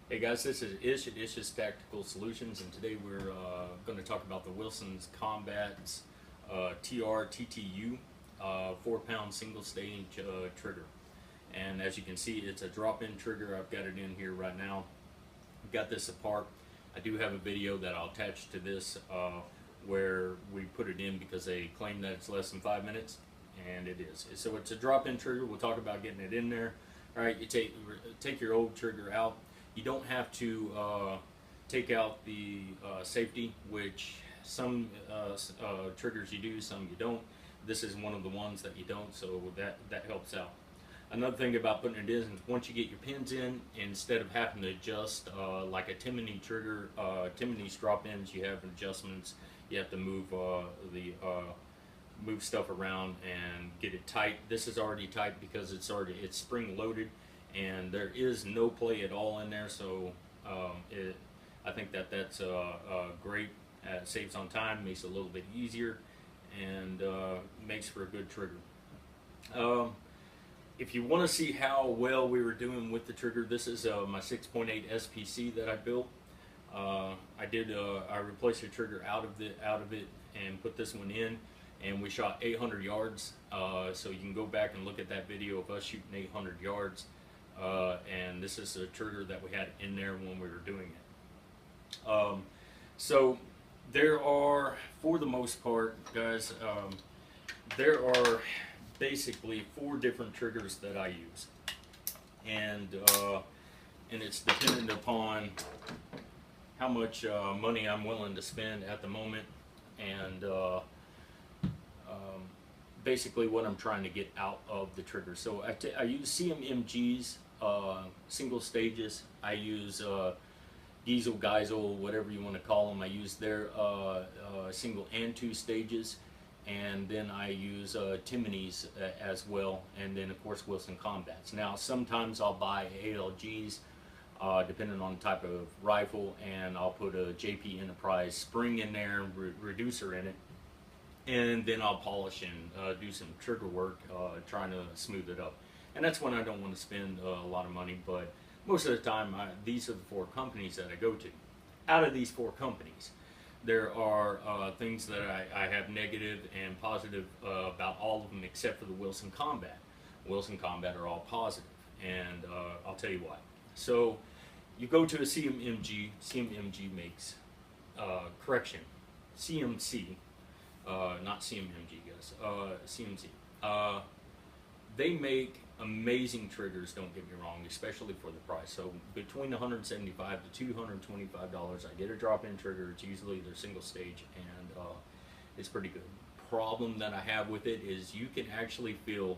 Hey guys, this is Ish at Ish's Tactical Solutions, and today we're going to talk about the Wilson's Combat's TR-TTU 4-pound single stage trigger. And as you can see, it's a drop-in trigger. I've got it in here right now. I've got this apart. I do have a video that I'll attach to this where we put it in because they claim that it's less than 5 minutes, and it is. So it's a drop-in trigger. We'll talk about getting it in there. All right, you take your old trigger out. You don't have to take out the safety, which some triggers you do, some you don't. This is one of the ones that you don't, so that helps out. Another thing about putting it in is once you get your pins in, instead of having to adjust like a Timony trigger, Timony's drop-ins, you have adjustments. You have to move move stuff around and get it tight. This is already tight because it's spring loaded, and there is no play at all in there. So I think that's great. It saves on time, makes it a little bit easier, and makes for a good trigger. If you want to see how well we were doing with the trigger, this is my 6.8 SPC that I built. I replaced the trigger out of it and put this one in, and we shot 800 yards. So you can go back and look at that video of us shooting 800 yards. And this is a trigger that we had in there when we were doing it. So there are, for the most part, guys, there are basically 4 different triggers that I use, and it's dependent upon how much money I'm willing to spend at the moment, and basically what I'm trying to get out of the trigger. So I use CMMGs, single stages. I use Geisel, whatever you want to call them. I use their single and 2 stages, and then I use Timony's as well, and then of course Wilson Combats. Now sometimes I'll buy ALGs depending on the type of rifle, and I'll put a JP Enterprise spring in there, reducer in it, and then I'll polish and do some trigger work trying to smooth it up. And that's when I don't want to spend a lot of money, but most of the time these are the 4 companies that I go to. Out of these 4 companies, there are things that I have negative and positive about all of them except for the Wilson Combat. Wilson Combat are all positive, and I'll tell you why. So you go to a CMMG. CMMG makes CMC, not CMMG, guys. CMC. They make amazing triggers, don't get me wrong, especially for the price. So between $175 to $225, I get a drop-in trigger. It's usually their single stage, and it's pretty good. Problem that I have with it is you can actually feel,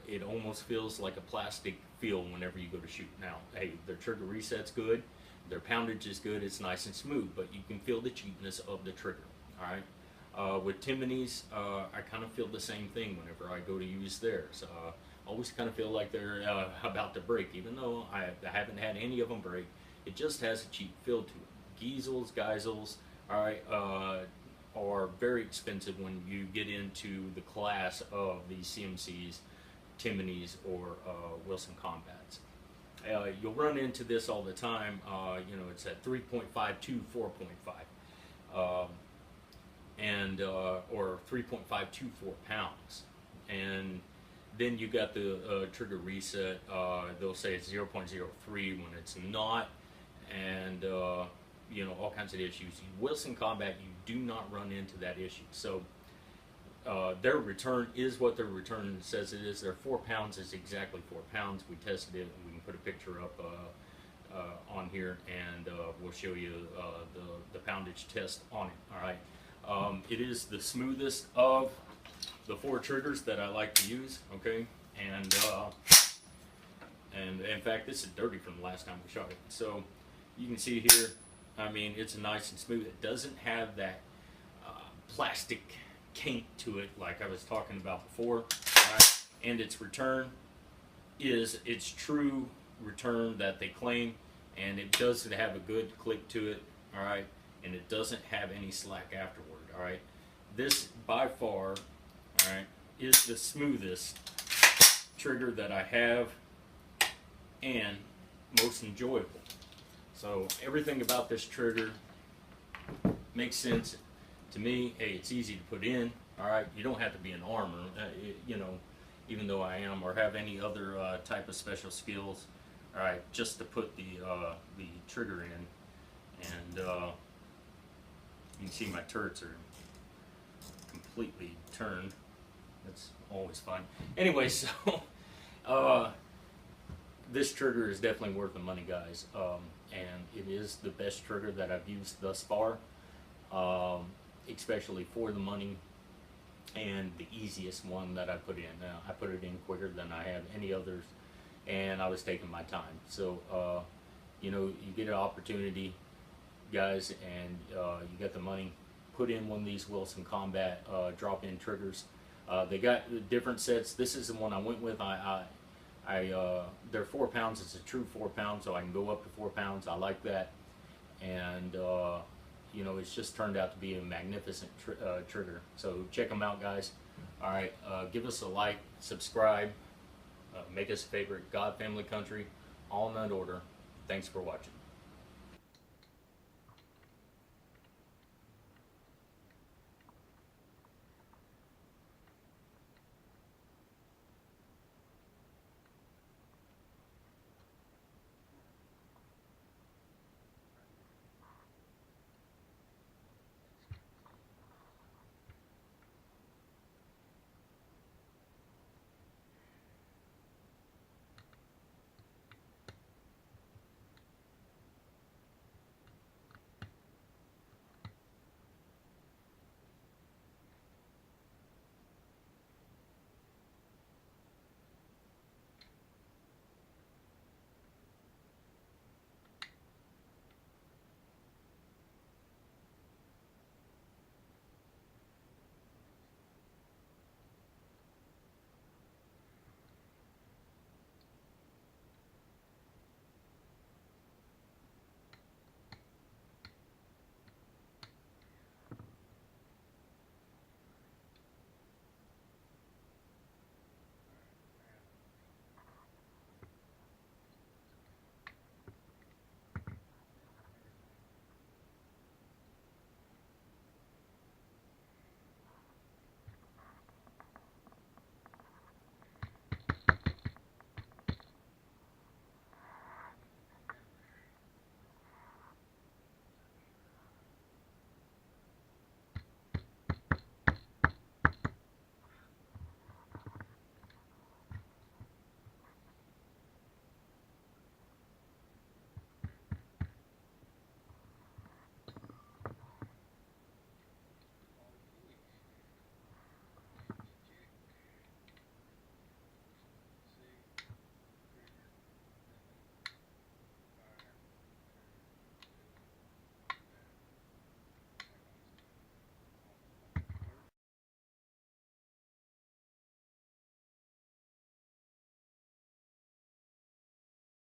it almost feels like a plastic feel whenever you go to shoot. Now, hey, their trigger reset's good, their poundage is good, it's nice and smooth, but you can feel the cheapness of the trigger, all right? With Timony's, I kind of feel the same thing whenever I go to use theirs. Always kind of feel like they're about to break, even though I haven't had any of them break. It just has a cheap feel to it. Geisels, all right, are very expensive when you get into the class of these CMCs, Timony's, or Wilson Combats. You'll run into this all the time. You know, it's at 3.5 to 4.5, and or 3.5 to 4 pounds, and then you got the trigger reset. They'll say it's 0.03 when it's not, and you know, all kinds of issues. Wilson Combat, you do not run into that issue. So their return is what their return says it is. Their 4 pounds is exactly 4 pounds. We tested it. We can put a picture up on here, and we'll show you the poundage test on it. All right. It is the smoothest of the 4 triggers that I like to use, okay, and in fact, this is dirty from the last time we shot it. So you can see here, I mean, it's nice and smooth. It doesn't have that plastic kink to it like I was talking about before, right? And its return is its true return that they claim, and it does have a good click to it, all right, and it doesn't have any slack afterward, all right. This by far, all right, is the smoothest trigger that I have, and most enjoyable. So everything about this trigger makes sense to me. Hey, it's easy to put in. All right, you don't have to be an armor, you know, even though I am, or have any other type of special skills. All right, just to put the trigger in, and you can see my turrets are completely turned. That's always fun. Anyway, so this trigger is definitely worth the money, guys, and it is the best trigger that I've used thus far, especially for the money, and the easiest one that I put in. I put it in quicker than I have any others, and I was taking my time. So you know, you get an opportunity, guys, and you got the money, put in one of these Wilson Combat drop-in triggers. They got different sets. This is the one I went with. They're 4 pounds. It's a true 4 pounds, so I can go up to 4 pounds. I like that, and you know, it's just turned out to be a magnificent trigger. So check them out, guys. All right, give us a like, subscribe, make us a favorite. God, family, country, all in that order. Thanks for watching.